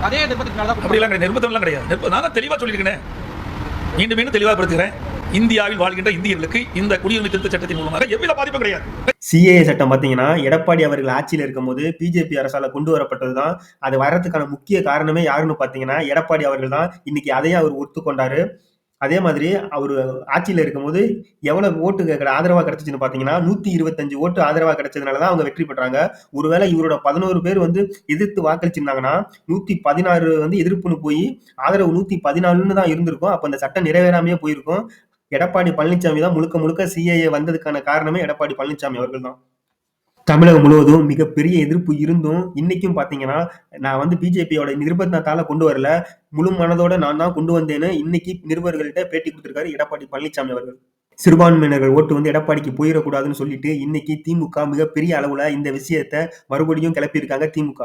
அதே நிர்பந்தத்தினால அப்படிலாம் கிடையாது. நிர்பந்தம்லாம் கிடையாது. நான் தான் தெளிவாக சொல்லியிருக்கேன். மீண்டும் மீண்டும் தெளிவாகப்படுத்துகிறேன். இந்தியாவில் வாழ்கின்ற இந்தியர்களுக்கு இந்த குடியுரிமை திருத்த சட்டத்தின் மூலமாக எவ்வித பாதிப்பும் கிடையாது. சிஏஏ சட்டம் பாத்தீங்கன்னா எடப்பாடி அவர்கள் ஆட்சியில் இருக்கும்போது பிஜேபி அரசால கொண்டு வரப்பட்டதுதான். அது வர்றதுக்கான முக்கிய காரணமே யாருன்னு பாத்தீங்கன்னா எடப்பாடி அவர்கள் தான். இன்னைக்கு அதையும் அவர் ஒத்துக்கொண்டாரு. அதே மாதிரி அவரு ஆட்சியில இருக்கும்போது எவ்வளவு ஓட்டு ஆதரவா கிடைச்சிச்சுன்னு பாத்தீங்கன்னா 125 ஓட்டு ஆதரவா கிடைச்சதுனாலதான் அவங்க வெற்றி பெற்றாங்க. ஒருவேளை இவரோட 11 பேர் எதிர்த்து வாக்களிச்சிருந்தாங்கன்னா 116 எதிர்ப்புன்னு போய் ஆதரவு 114ன்னு தான் இருந்திருக்கும். அப்ப அந்த சட்டம் நிறைவேறாமையே போயிருக்கும். எடப்பாடி பழனிசாமி தான் முழுக்க முழுக்க சிஏஏ வந்ததுக்கான காரணமே எடப்பாடி பழனிசாமி அவர்கள் தான். தமிழகம் முழுவதும் மிகப்பெரிய எதிர்ப்பு இருந்தும் இன்னைக்கும் பாத்தீங்கன்னா நான் பிஜேபியோட நிர்பந்தத்தால கொண்டு வரல, முழு மனதோட நான் தான் கொண்டு வந்தேன்னு இன்னைக்கு நிருபர்கள்ட்ட பேட்டி கொடுத்திருக்காரு எடப்பாடி பழனிசாமி அவர்கள். சிறுபான்மையினர்கள் ஓட்டு எடப்பாடிக்கு போயிடக்கூடாதுன்னு சொல்லிட்டு இன்னைக்கு திமுக மிகப்பெரிய அளவுல இந்த விஷயத்த மறுபடியும் கிளப்பியிருக்காங்க திமுக.